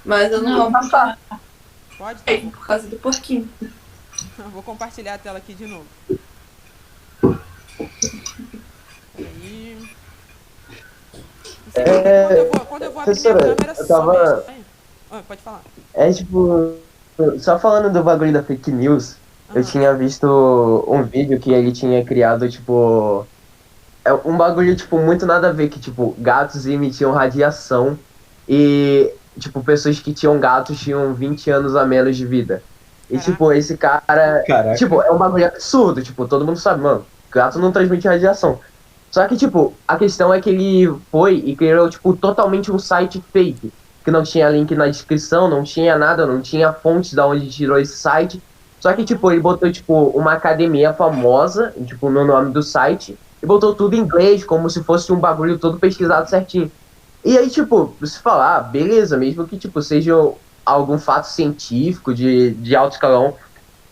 Mas eu não vou passar. Pode, É então por causa do porquinho. vou compartilhar a tela aqui de novo. Peraí. Não sei porque quando eu vou abrir minha Professora, câmera eu some a tava. estranha. Pode falar. Tipo, só falando do bagulho da fake news, eu Aham. tinha visto um vídeo que ele tinha criado, tipo. É um bagulho, tipo, muito nada a ver, que, tipo, gatos emitiam radiação e, tipo, pessoas que tinham gatos tinham 20 anos a menos de vida. E, tipo, Caraca. esse cara. Tipo, Caraca. é um bagulho absurdo, tipo, todo mundo sabe, mano, gato não transmite radiação. Só que, tipo, a questão é que ele foi e criou, tipo, totalmente um site fake, que não tinha link na descrição, não tinha nada, não tinha fontes da onde tirou esse site. Só que, Aham. tipo, ele botou, tipo, uma academia famosa, tipo, no nome do site, e botou tudo em inglês, como se fosse um bagulho todo pesquisado certinho. E aí, tipo, você fala, ah, beleza, mesmo que, tipo, seja algum fato científico de alto escalão,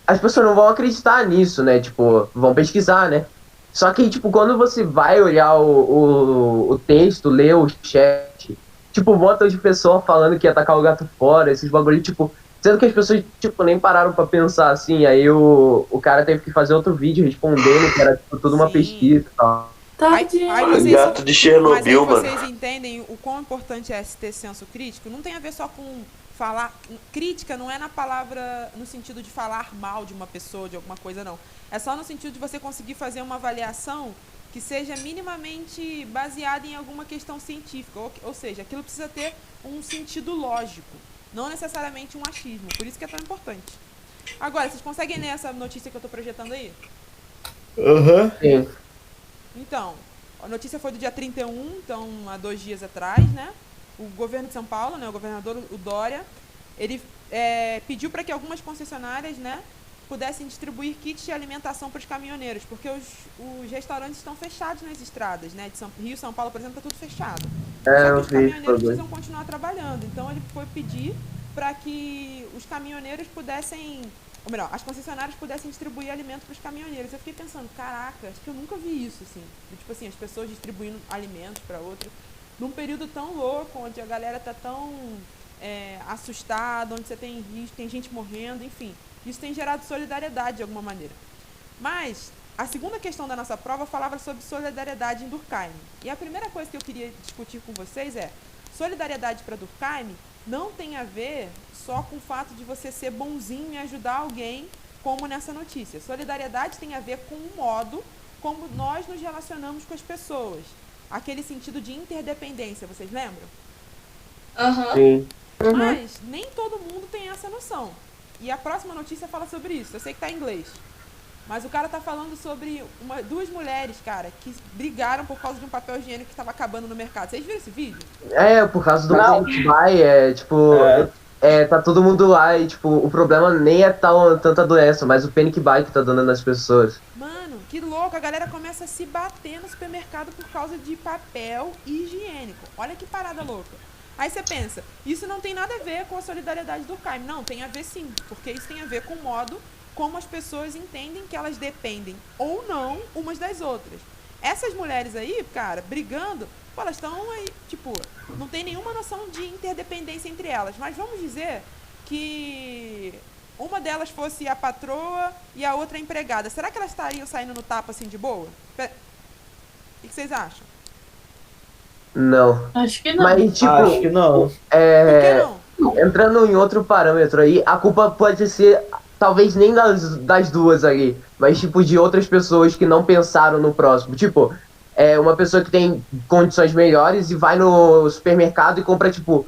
as pessoas não vão acreditar nisso, né? Tipo, vão pesquisar, né? Só que, tipo, quando você vai olhar o texto, ler o chat, tipo, um montão de pessoa falando que ia tacar o gato fora, esses bagulho, tipo, sendo que as pessoas, tipo, nem pararam pra pensar assim, aí o cara teve que fazer outro vídeo respondendo, que era, tipo, tudo uma Sim. pesquisa e tal. Aí Tadinho. vocês. Gato de Mas aí Chernobyl, mano. vocês entendem o quão importante é ter senso crítico? Não tem a ver só com falar. Crítica não é na palavra, no sentido de falar mal de uma pessoa, de alguma coisa, não. É só no sentido de você conseguir fazer uma avaliação que seja minimamente baseada em alguma questão científica. Ou seja, aquilo precisa ter um sentido lógico, não necessariamente um achismo. Por isso que é tão importante. Agora, vocês conseguem ler essa notícia que eu estou projetando aí? Aham. Sim. Então, a notícia foi do dia 31, então há 2 dias atrás, né? O governo de São Paulo, né, o governador, o Dória, ele pediu para que algumas concessionárias, né, pudessem distribuir kits de alimentação para os caminhoneiros, porque os restaurantes estão fechados nas estradas, né, de Rio e São Paulo, por exemplo, está tudo fechado. É, Só que eu os vi esse caminhoneiros bagulho. precisam continuar trabalhando, então ele foi pedir para que os caminhoneiros pudessem, ou melhor, as concessionárias pudessem distribuir alimento para os caminhoneiros. Eu fiquei pensando, caraca, acho que eu nunca vi isso, assim. Tipo assim, as pessoas distribuindo alimentos para outros, num período tão louco, onde a galera tá tão assustada, onde você tem gente morrendo, enfim. Isso tem gerado solidariedade de alguma maneira. Mas a segunda questão da nossa prova falava sobre solidariedade em Durkheim. E a primeira coisa que eu queria discutir com vocês é: solidariedade para Durkheim não tem a ver só com o fato de você ser bonzinho e ajudar alguém, como nessa notícia. Solidariedade tem a ver com o modo como nós nos relacionamos com as pessoas. Aquele sentido de interdependência, vocês lembram? Aham. Sim. Mas nem todo mundo tem essa noção. E a próxima notícia fala sobre isso. Eu sei que tá em inglês. Mas o cara tá falando sobre duas mulheres, cara, que brigaram por causa de um papel higiênico que estava acabando no mercado. Vocês viram esse vídeo? É, por causa do Não. Panic Buy, tipo, É. tá todo mundo lá e, tipo, o problema nem é tanta doença, mas o Panic Buy que tá dando nas pessoas. Mano, que louco. A galera começa a se bater no supermercado por causa de papel higiênico. Olha que parada louca. Aí você pensa, isso não tem nada a ver com a solidariedade do Durkheim. Não, tem a ver sim, porque isso tem a ver com o modo como as pessoas entendem que elas dependem ou não umas das outras. Essas mulheres aí, cara, brigando, pô, elas estão aí, tipo, não tem nenhuma noção de interdependência entre elas. Mas vamos dizer que uma delas fosse a patroa e a outra a empregada. Será que elas estariam saindo no tapa assim de boa? O que vocês acham? Não. Acho que não. Mas, tipo, Acho que não. Por que não? entrando em outro parâmetro aí, a culpa pode ser, talvez nem das duas ali, mas, tipo, de outras pessoas que não pensaram no próximo. Tipo, uma pessoa que tem condições melhores e vai no supermercado e compra, tipo,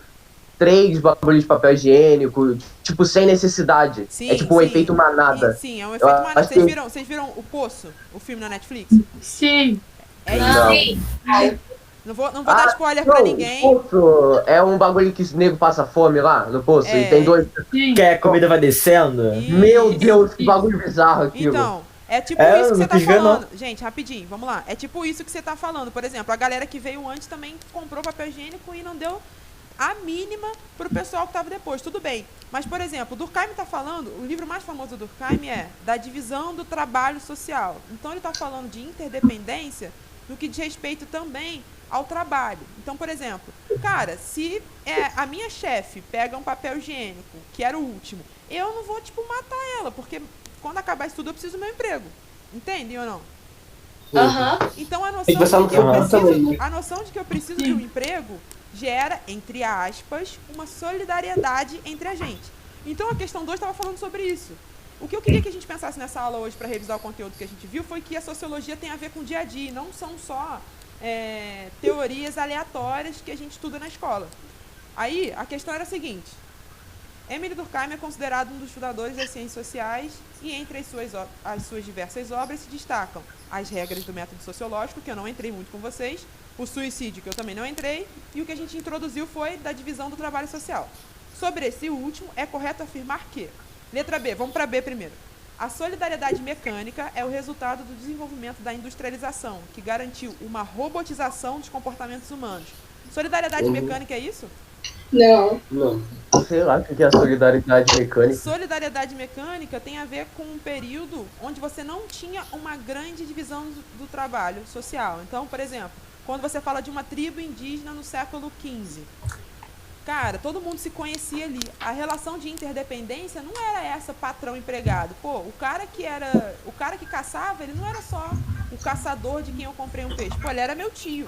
3 bagulhos de papel higiênico, tipo, sem necessidade. É Sim, tipo um efeito manada. sim, é um Eu efeito manada. acho que Vocês viram O Poço, o filme na Netflix? Sim. É não. isso. Não vou dar spoiler pra Não, ninguém. poço é um bagulho que o nego passa fome lá no poço e tem É. dois. Sim. Que a comida vai descendo? Meu Isso. Deus, que bagulho bizarro aquilo. Então, é tipo É, isso que não você tá quis ver, falando. Gente, rapidinho, vamos lá. É tipo isso que você tá falando. Por exemplo, a galera que veio antes também comprou papel higiênico e não deu a mínima pro pessoal que tava depois. Tudo bem. Mas, por exemplo, o Durkheim tá falando, o livro mais famoso do Durkheim é Da Divisão do Trabalho Social. Então ele tá falando de interdependência no que diz respeito também ao trabalho. Então, por exemplo, cara, se a minha chefe pega um papel higiênico, que era o último, eu não vou, tipo, matar ela, porque quando acabar isso tudo eu preciso do meu emprego. Entendem ou não? Aham. Então a Tem que pensar no futuro também, né? a noção de que eu preciso de um emprego gera, entre aspas, uma solidariedade entre a gente. Então a questão 2 estava falando sobre isso. O que eu queria que a gente pensasse nessa aula hoje para revisar o conteúdo que a gente viu foi que a sociologia tem a ver com o dia a dia, e não são só teorias aleatórias que a gente estuda na escola. Aí a questão era a seguinte: Émile Durkheim é considerado um dos fundadores das ciências sociais e entre as suas diversas obras se destacam as regras do método sociológico, que eu não entrei muito com vocês, o suicídio, que eu também não entrei, e o que a gente introduziu foi da divisão do trabalho social. Sobre esse último, é correto afirmar que, letra B, vamos para B primeiro, a solidariedade mecânica é o resultado do desenvolvimento da industrialização, que garantiu uma robotização dos comportamentos humanos. Solidariedade mecânica é isso? Não. Não. Sei lá o que é a solidariedade mecânica. Solidariedade mecânica tem a ver com um período onde você não tinha uma grande divisão do trabalho social. Então, por exemplo, quando você fala de uma tribo indígena no século XV, cara, todo mundo se conhecia ali. A relação de interdependência não era essa patrão-empregado. Pô, o cara que caçava, ele não era só o caçador de quem eu comprei um peixe. Pô, ele era meu tio.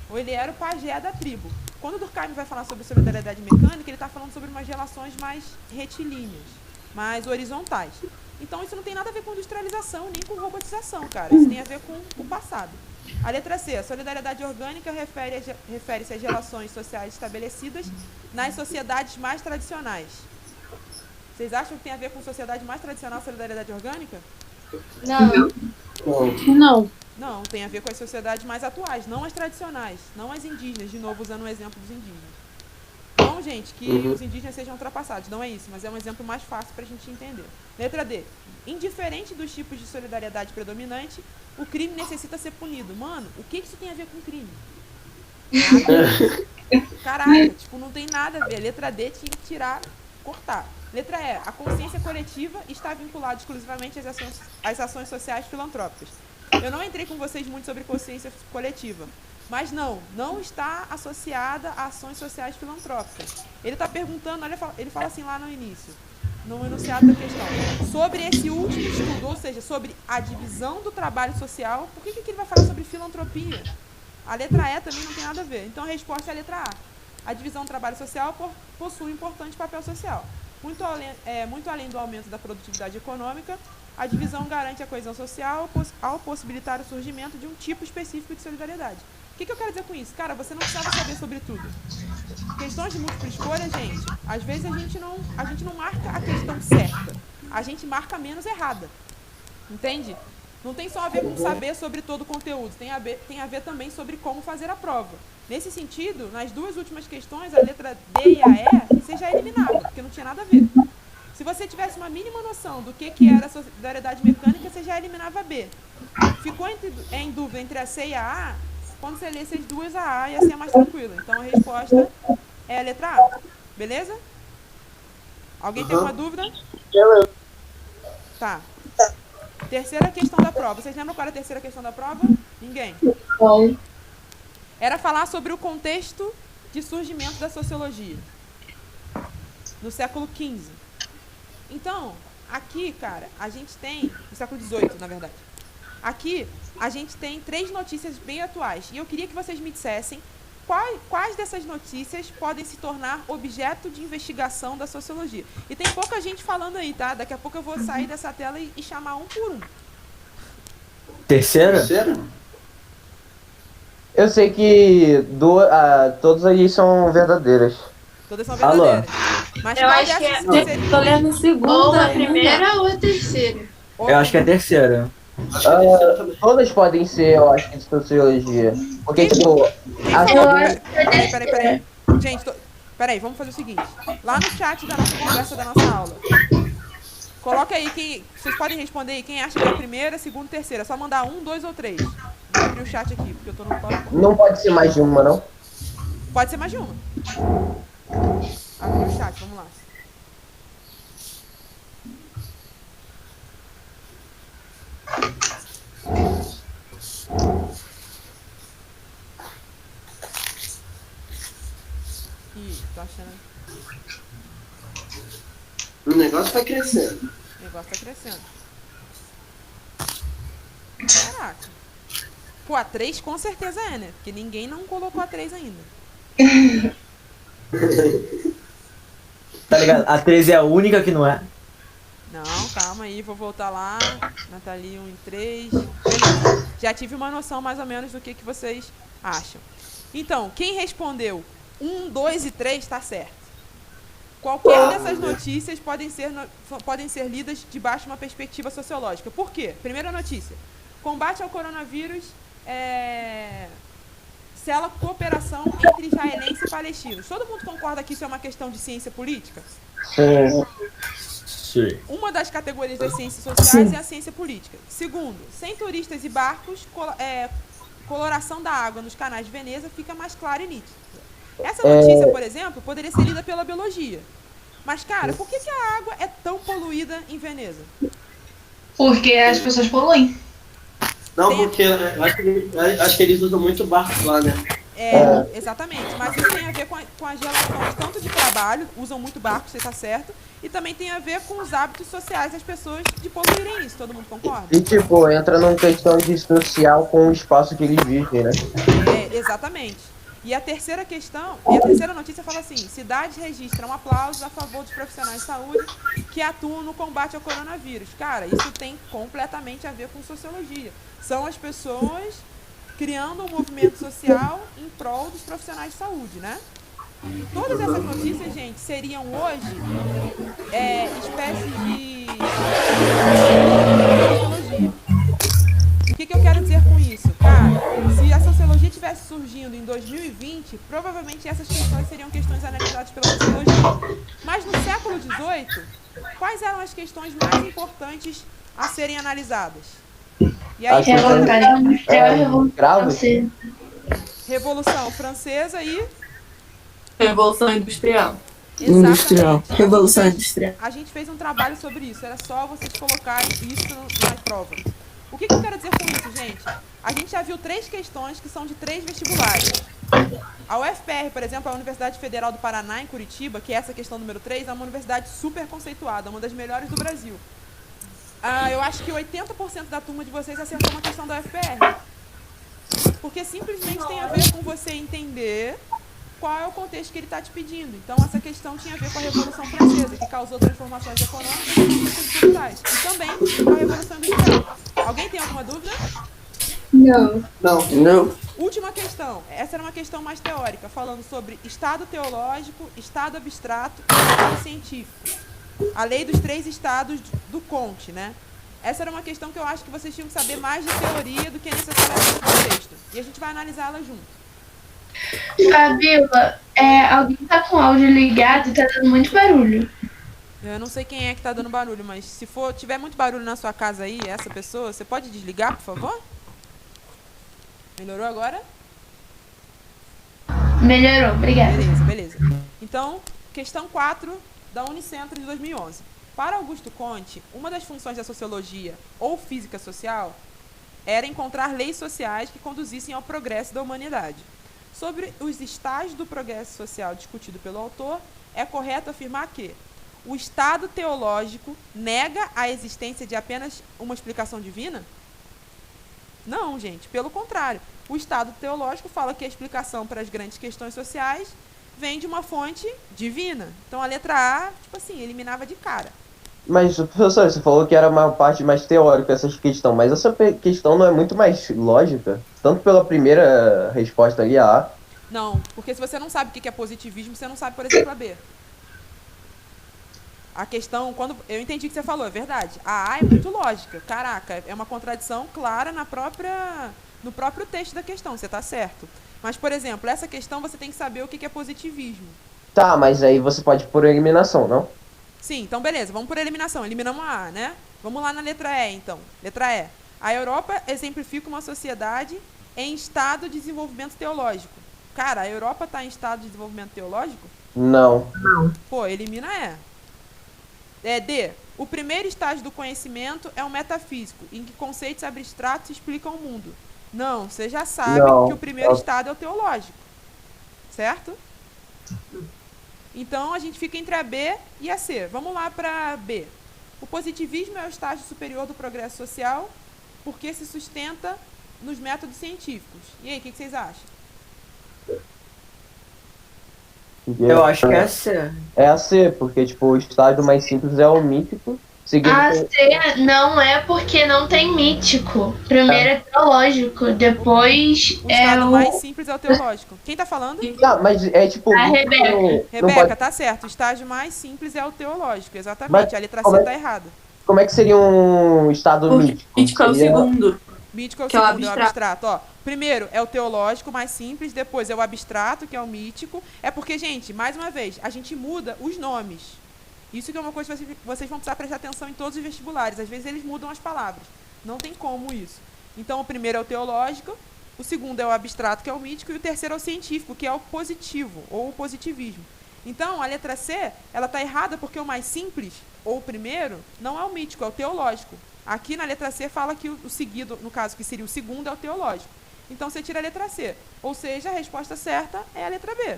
Ou ele era o pajé da tribo. Quando o Durkheim vai falar sobre solidariedade mecânica, ele está falando sobre umas relações mais retilíneas, mais horizontais. Então isso não tem nada a ver com industrialização, nem com robotização, cara. Isso tem a ver com o passado. A letra C, a solidariedade orgânica refere-se às relações sociais estabelecidas nas sociedades mais tradicionais. Vocês acham que tem a ver com sociedade mais tradicional, solidariedade orgânica? Não. Não. Não. Não, tem a ver com as sociedades mais atuais, não as tradicionais, não as indígenas, de novo usando o exemplo dos indígenas. Não, gente, que os indígenas sejam ultrapassados, não é isso, mas é um exemplo mais fácil para a gente entender. Letra D. Indiferente dos tipos de solidariedade predominante, o crime necessita ser punido. Mano, o que isso tem a ver com crime? Nada. Caraca, tipo, não tem nada a ver. Letra D tinha que tirar, cortar. Letra E. A consciência coletiva está vinculada exclusivamente às ações sociais filantrópicas. Eu não entrei com vocês muito sobre consciência coletiva, mas não está associada a ações sociais filantrópicas. Ele está perguntando, olha, ele fala assim lá no início, no enunciado da questão, sobre esse último estudo, ou seja, sobre a divisão do trabalho social. Por que ele vai falar sobre filantropia? A letra E também não tem nada a ver. Então a resposta é a letra A. A divisão do trabalho social possui um importante papel social. Muito além do aumento da produtividade econômica, a divisão garante a coesão social ao possibilitar o surgimento de um tipo específico de solidariedade. O que eu quero dizer com isso? Cara, você não precisava saber sobre tudo. Questões de múltipla escolha, gente, às vezes a gente não marca a questão certa. A gente marca menos errada. Entende? Não tem só a ver com saber sobre todo o conteúdo, tem a ver também sobre como fazer a prova. Nesse sentido, nas duas últimas questões, a letra D e a E, você já eliminava, porque não tinha nada a ver. Se você tivesse uma mínima noção do que era a solidariedade mecânica, você já eliminava a B. Ficou em dúvida entre a C e a A, quando você lesse as duas, a A ia ser mais tranquila. Então a resposta é a letra A. Beleza? Alguém tem alguma dúvida? Tá. Terceira questão da prova. Vocês lembram qual era a terceira questão da prova? Ninguém? Não. Era falar sobre o contexto de surgimento da sociologia no século XV. Então, aqui, cara, a gente tem... No século XVIII, na verdade. Aqui, a gente tem 3 notícias bem atuais. E eu queria que vocês me dissessem quais dessas notícias podem se tornar objeto de investigação da sociologia. E tem pouca gente falando aí, tá? Daqui a pouco eu vou sair dessa tela e chamar um por um. Terceira? Eu sei que todas aí são verdadeiras. Todas são Alô? verdadeiras. Mas Eu qual acho que dessas é. seria- Tô lendo a segunda. Ou a primeira ou a terceira. Eu acho que é a terceira. Todas podem ser, eu acho, de sociologia. Porque, tipo, a segunda... Peraí. Gente, peraí, vamos fazer o seguinte. Lá no chat da nossa conversa, da nossa aula, coloca aí quem... Vocês podem responder aí quem acha que é a primeira, segunda e terceira. É só mandar 1, 2 ou 3. Vou abrir o chat aqui, porque eu tô no PowerPoint. Não pode ser mais de uma, não? Pode ser mais de uma. Abrir o chat, vamos lá. acha, né? O negócio tá crescendo. O negócio tá crescendo. Caraca. Pô, a 3 com certeza é, né? Porque ninguém não colocou a 3 ainda. Tá ligado? A 13 é a única que não é. Não, calma aí, vou voltar lá. Nathalie 1 em 3. Beleza. Já tive uma noção mais ou menos do que vocês acham. Então, quem respondeu 1, 2 e 3 tá certo. Qualquer dessas notícias podem ser lidas debaixo de uma perspectiva sociológica. Por quê? Primeira notícia. Combate ao coronavírus sela cooperação entre israelenses e palestinos. Todo mundo concorda que isso é uma questão de ciência política? Sim. Uma das categorias das ciências sociais é a ciência política. Segundo, sem turistas e barcos, coloração da água nos canais de Veneza fica mais clara e nítida. Essa notícia, por exemplo, poderia ser lida pela biologia. Mas, cara, por que a água é tão poluída em Veneza? Porque as pessoas poluem. Não, porque acho que eles usam muito barco lá, né? Exatamente. Mas isso tem a ver com as relações tanto de trabalho, usam muito barco, você está certo, e também tem a ver com os hábitos sociais das pessoas de poluírem isso. Todo mundo concorda? E tipo, entra numa questão de social com o espaço que eles vivem, né? Exatamente. E a terceira questão, a terceira notícia fala assim: cidades registram aplausos a favor dos profissionais de saúde que atuam no combate ao coronavírus. Cara, isso tem completamente a ver com sociologia. São as pessoas criando um movimento social em prol dos profissionais de saúde, né? Todas essas notícias, gente, seriam hoje espécies de sociologia. O que eu quero dizer com isso? Cara, se a sociologia estivesse surgindo em 2020, provavelmente essas questões seriam questões analisadas pela sociologia. Mas no século XVIII, quais eram as questões mais importantes a serem analisadas? E aí, Revolução Francesa e Revolução Industrial. Exatamente. Revolução Industrial. A gente fez um trabalho sobre isso. Era só vocês colocarem isso na prova. O que eu quero dizer com isso, gente? A gente já viu 3 questões que são de 3 vestibulares. A UFPR, por exemplo, a Universidade Federal do Paraná, em Curitiba, que é essa questão número 3, é uma universidade super conceituada, uma das melhores do Brasil. Eu acho que 80% da turma de vocês acertou uma questão da UFPR. Porque simplesmente tem a ver com você entender qual é o contexto que ele está te pedindo. Então, essa questão tinha a ver com a Revolução Francesa, que causou transformações econômicas e culturais. E também com a Revolução Industrial. Alguém tem alguma dúvida? Não. Última questão. Essa era uma questão mais teórica, falando sobre estado teológico, estado abstrato e estado científico. A lei dos 3 estados do Comte, né? Essa era uma questão que eu acho que vocês tinham que saber mais de teoria do que necessariamente do contexto. E a gente vai analisá-la junto. Fabiola, alguém tá com o áudio ligado e tá dando muito barulho. Eu não sei quem é que tá dando barulho, mas se tiver muito barulho na sua casa aí, essa pessoa, você pode desligar, por favor? Melhorou agora? Melhorou, obrigada. Beleza. Então, questão 4 da Unicentro de 2011. Para Augusto Comte, uma das funções da sociologia ou física social era encontrar leis sociais que conduzissem ao progresso da humanidade. Sobre os estágios do progresso social discutido pelo autor, é correto afirmar que o estado teológico nega a existência de apenas uma explicação divina? Não, gente, pelo contrário. O estado teológico fala que a explicação para as grandes questões sociais vem de uma fonte divina. Então, a letra A, tipo assim, eliminava de cara. Mas, professor, você falou que era uma parte mais teórica essa questão, mas essa questão não é muito mais lógica? Tanto pela primeira resposta ali, a A. Não, porque se você não sabe o que é positivismo, você não sabe, por exemplo, a B. A questão, quando eu entendi o que você falou, é verdade. A A é muito lógica. Caraca, é uma contradição clara no próprio texto da questão, você está certo. Mas, por exemplo, essa questão você tem que saber o que é positivismo. Tá, mas aí você pode ir por eliminação, não? Sim, então beleza, vamos por eliminação. Eliminamos a A, né? Vamos lá na letra E, então. Letra E. A Europa exemplifica uma sociedade em estado de desenvolvimento teológico. Cara, a Europa está em estado de desenvolvimento teológico? Não. Pô, elimina E. D. O primeiro estágio do conhecimento é o metafísico, em que conceitos abstratos explicam o mundo. Não, você já sabe que o primeiro estado é o teológico. Certo? Então a gente fica entre a B e a C. Vamos lá para B. O positivismo é o estágio superior do progresso social porque se sustenta nos métodos científicos. E aí, o que vocês acham? Eu acho que é C. É a C, porque, tipo, o estágio mais simples é o mítico, seguido A por... C não é porque não tem mítico. Primeiro é teológico, depois O é estado o... mais simples é o teológico. Quem tá falando? Não, mas é tipo... A Rebeca. não Rebeca, pode- tá certo. O estágio mais simples é o teológico, exatamente. Mas A letra como C é- tá errada. Como é que seria um estado Porque mítico? mítico é o Seria- segundo. Mítico é o Que é o segundo, é o abstrato. abstrato. Ó, primeiro é o teológico, mais simples. Depois é o abstrato, que é o mítico. É porque, gente, mais uma vez, a gente muda os nomes. Isso que é uma coisa que vocês vão precisar prestar atenção em todos os vestibulares. Às vezes eles mudam as palavras. Não tem como isso. Então, o primeiro é o teológico, o segundo é o abstrato, que é o mítico, e o terceiro é o científico, que é o positivo, ou o positivismo. Então, a letra C, ela está errada porque o mais simples, ou o primeiro, não é o mítico, é o teológico. Aqui na letra C fala que o seguido, no caso que seria o segundo, é o teológico. Então, você tira a letra C. Ou seja, a resposta certa é a letra B.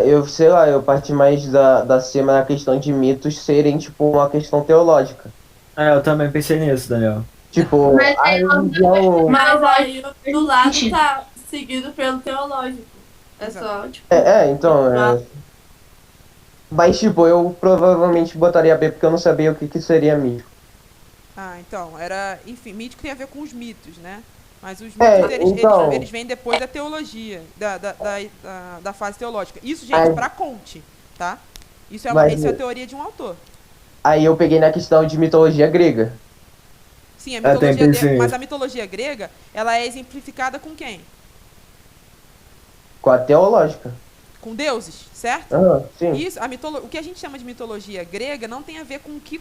Eu sei lá, eu parti mais da C, mas na questão de mitos serem, tipo, uma questão teológica. Eu também pensei nisso, Daniel. Tipo, Mas a aí eu- religião... Mas aí do lado tá seguido pelo teológico. É Exato. só, tipo. Então, Mas, tipo, eu provavelmente botaria B porque eu não sabia o que seria mítico. Ah, então, enfim, mítico tem a ver com os mitos, né? Mas os mitos, então- eles vêm depois da teologia, da fase teológica. Isso, gente, pra Conte, tá? Isso é Mas- isso é a teoria de um autor. Aí eu peguei na questão de mitologia grega. Sim, a Eu também mitologia pensei grega, mas nisso. a mitologia grega, ela é exemplificada com quem? Com a teológica. Com deuses, certo? Sim. Isso, o que a gente chama de mitologia grega não tem a ver com o que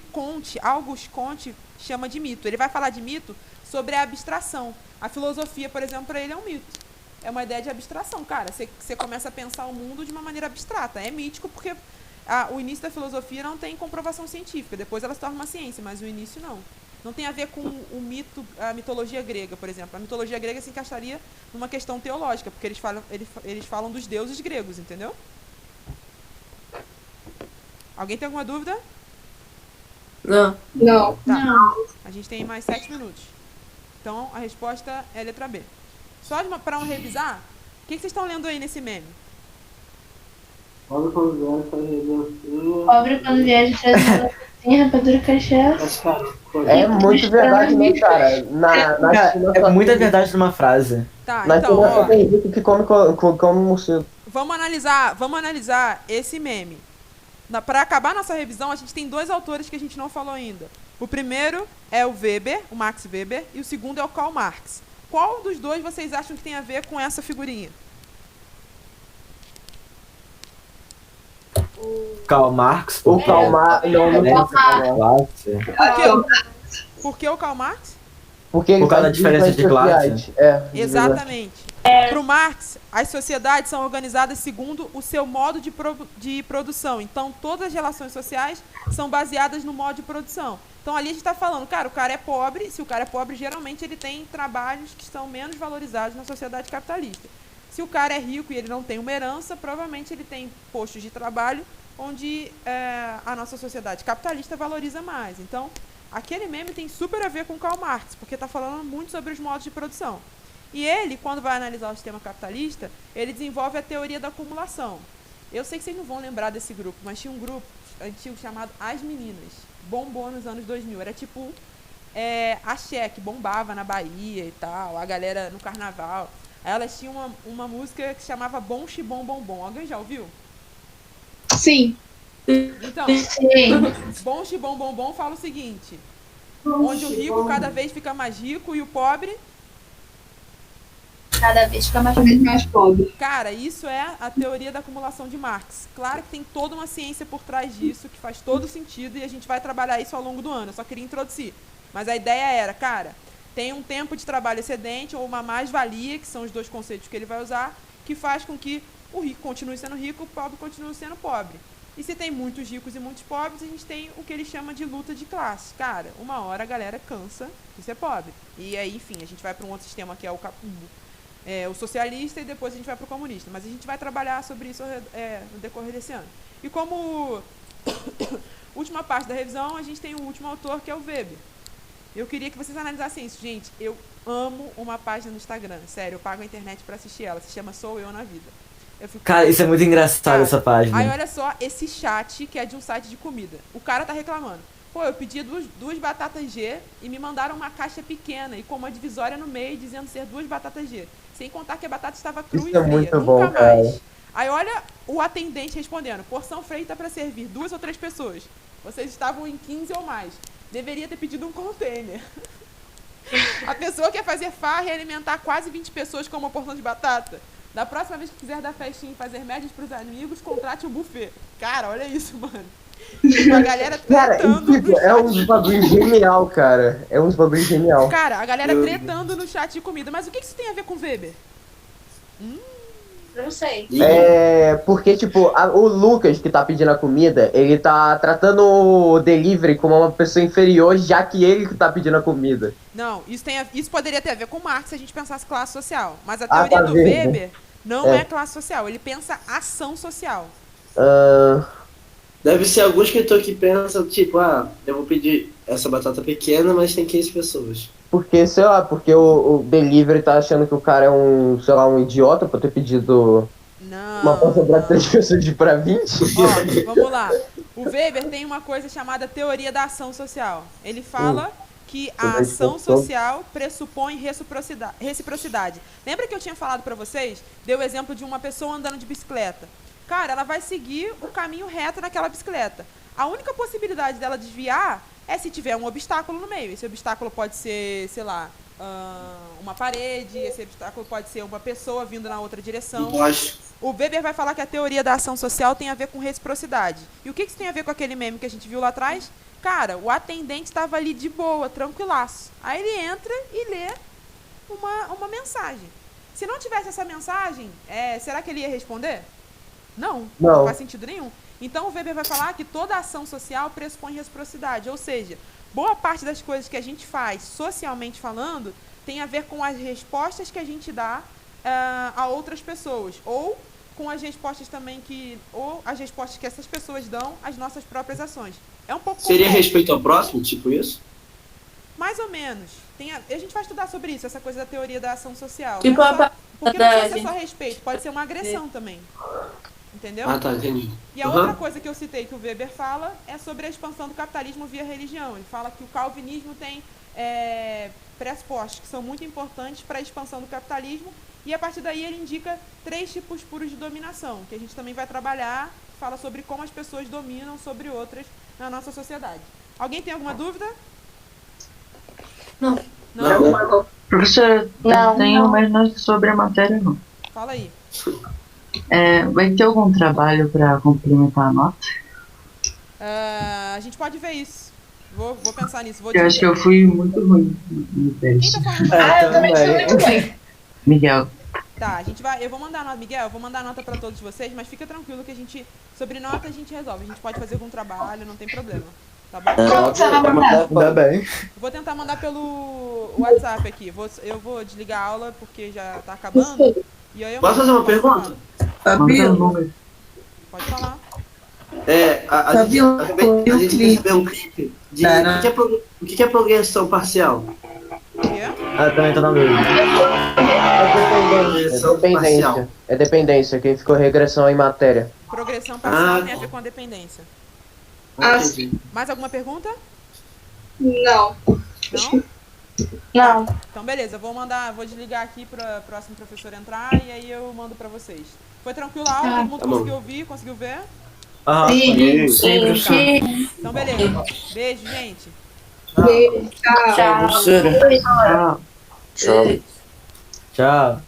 Auguste Comte chama de mito. Ele vai falar de mito sobre a abstração. A filosofia, por exemplo, para ele é um mito. É uma ideia de abstração, cara. Você começa a pensar o mundo de uma maneira abstrata. É mítico porque o início da filosofia não tem comprovação científica. Depois ela se torna uma ciência, mas o início não. Não tem a ver com o mito, a mitologia grega, por exemplo. A mitologia grega se encaixaria numa questão teológica, porque eles falam dos deuses gregos, entendeu? Alguém tem alguma dúvida? Não. Não. Tá. A gente tem mais 7 minutos. Então, a resposta é a letra B. Só para um revisar, o que vocês estão lendo aí nesse meme? Pobre quando vier fazer Pobre quando viaja trazendo assim, rapadura cachaça. É muito verdade, né, cara? Na China É só muita tem- verdade numa frase. Tá, Na então, China ó, só tem rico que come morcego. vamos analisar esse meme. Para acabar nossa revisão, a gente tem 2 autores que a gente não falou ainda. O primeiro é o Weber, o Max Weber, e o segundo é o Karl Marx. Qual dos dois vocês acham que tem a ver com essa figurinha? Karl Marx. O Calmar... Não, não É, posso falar. classe. Por que o Karl Marx? Porque ele Por causa tá da diferença de classe. sociedade. É, Exatamente. Para o Marx, as sociedades são organizadas segundo o seu modo de produção. Então, todas as relações sociais são baseadas no modo de produção. Então, ali a gente está falando, cara, o cara é pobre. Se o cara é pobre, geralmente ele tem trabalhos que são menos valorizados na sociedade capitalista. Se o cara é rico e ele não tem uma herança, provavelmente ele tem postos de trabalho onde a nossa sociedade capitalista valoriza mais. Então, aquele meme tem super a ver com Karl Marx, porque está falando muito sobre os modos de produção. E ele, quando vai analisar o sistema capitalista, ele desenvolve a teoria da acumulação. Eu sei que vocês não vão lembrar desse grupo, mas tinha um grupo antigo chamado As Meninas. Bombou nos anos 2000. Era tipo axé, que bombava na Bahia e tal, a galera no carnaval. Elas tinham uma música que se chamava Bom Xibom Bom Bom. Alguém já ouviu? Sim. Então, Sim. Bom Xibom Bom Bom fala o seguinte: onde o rico cada vez fica mais rico e o pobre... Cada vez fica mais pobre. Cara, isso é a teoria da acumulação de Marx. Claro que tem toda uma ciência por trás disso, que faz todo sentido, e a gente vai trabalhar isso ao longo do ano. Eu só queria introduzir. Mas a ideia era, cara, tem um tempo de trabalho excedente ou uma mais-valia, que são os 2 conceitos que ele vai usar, que faz com que o rico continue sendo rico, o pobre continue sendo pobre. E se tem muitos ricos e muitos pobres, a gente tem o que ele chama de luta de classe. Cara, uma hora a galera cansa de ser pobre. E aí, enfim, a gente vai para um outro sistema que é o capitalismo. o socialista e depois a gente vai pro comunista. Mas a gente vai trabalhar sobre isso no decorrer desse ano. E como última parte da revisão, a gente tem o último autor, que é o Weber. Eu queria que vocês analisassem isso. Gente, eu amo uma página no Instagram. Sério, eu pago a internet pra assistir ela. Se chama Sou Eu na Vida. Cara, isso é muito engraçado, essa página. Aí olha só esse chat, que é de um site de comida. O cara tá reclamando. Pô, eu pedi duas batatas G e me mandaram uma caixa pequena e com uma divisória no meio dizendo ser 2 batatas G. Sem contar que a batata estava crua e fria. Muito Nunca bom, mais. cara. Aí olha o atendente respondendo. Porção feita para servir 2 ou 3 pessoas. Vocês estavam em 15 ou mais. Deveria ter pedido um container. A pessoa quer fazer farra e alimentar quase 20 pessoas com uma porção de batata. Da próxima vez que quiser dar festinha e fazer médias pros amigos, contrate um buffet. Cara, olha isso, mano. A galera tretando no chat. É uns bagulho genial, cara. É uns bagulho genial. Cara, a galera tretando no chat de comida. Mas o que isso tem a ver com Weber? Não sei. Porque, tipo, o Lucas, que tá pedindo a comida, ele tá tratando o delivery como uma pessoa inferior, já que ele que tá pedindo a comida. Não, isso poderia ter a ver com Marx se a gente pensasse classe social. Mas a teoria do Weber não é classe social, ele pensa ação social. Deve ser algum escritor que pensa, tipo, eu vou pedir essa batata pequena, mas tem 15 pessoas. Porque, sei lá, porque o delivery tá achando que o cara é um, sei lá, um idiota por ter pedido uma porção pra 3 pessoas de pra 20. Ó, vamos lá. O Weber tem uma coisa chamada teoria da ação social. Ele fala que a ação social pressupõe reciprocidade. Lembra que eu tinha falado pra vocês? Dei o exemplo de uma pessoa andando de bicicleta. Cara, ela vai seguir o caminho reto naquela bicicleta. A única possibilidade dela desviar é se tiver um obstáculo no meio. Esse obstáculo pode ser, sei lá, uma parede, esse obstáculo pode ser uma pessoa vindo na outra direção. O Weber vai falar que a teoria da ação social tem a ver com reciprocidade. E o que isso tem a ver com aquele meme que a gente viu lá atrás? Cara, o atendente estava ali de boa, tranquilaço. Aí ele entra e lê uma mensagem. Se não tivesse essa mensagem, será que ele ia responder? Não faz sentido nenhum. Então o Weber vai falar que toda ação social pressupõe reciprocidade, ou seja, boa parte das coisas que a gente faz socialmente falando tem a ver com as respostas que a gente dá a outras pessoas, ou com as respostas também ou as respostas que essas pessoas dão às nossas próprias ações. É um pouco Seria complexo. respeito ao próximo, tipo isso? Mais ou menos. A gente vai estudar sobre isso, essa coisa da teoria da ação social. Tipo porque não precisa ser só respeito, pode ser uma agressão também. Entendeu? Tá, entendi. E a outra coisa que eu citei que o Weber fala é sobre a expansão do capitalismo via religião. Ele fala que o calvinismo tem pressupostos que são muito importantes para a expansão do capitalismo e a partir daí ele indica 3 tipos puros de dominação, que a gente também vai trabalhar, fala sobre como as pessoas dominam sobre outras na nossa sociedade. Alguém tem alguma dúvida? Não. Não? Professora, não tenho, mas não é sobre a matéria, não. Fala aí. Vai ter algum trabalho para complementar a nota? A gente pode ver isso. Vou pensar nisso. Eu acho que eu fui muito ruim no teste. Quem tá falando? Eu também fui muito bem. Miguel. Tá, eu vou mandar a nota, Miguel, eu vou mandar a nota pra todos vocês, mas fica tranquilo que sobre nota a gente resolve. A gente pode fazer algum trabalho, não tem problema. Tá bom? Como você vai mandar? Ainda bem. Vou tentar mandar pelo WhatsApp aqui. Eu vou desligar a aula porque já tá acabando. E aí Posso fazer uma pergunta? Fabio. Pode falar. A gente recebeu um clipe de o que é progressão parcial? O quê? Também tô na dúvida. É dependência, que ficou regressão em matéria. Progressão parcial tem a ver com a dependência. Entendi. Mais alguma pergunta? Não. Não? Não. Então beleza, vou desligar aqui para o próximo professor entrar e aí eu mando para vocês. Foi tranquilo a aula? Todo mundo conseguiu ouvir? Conseguiu ver? Sim, professor. Então beleza. Beijo, gente. Tchau. Tchau. Tchau.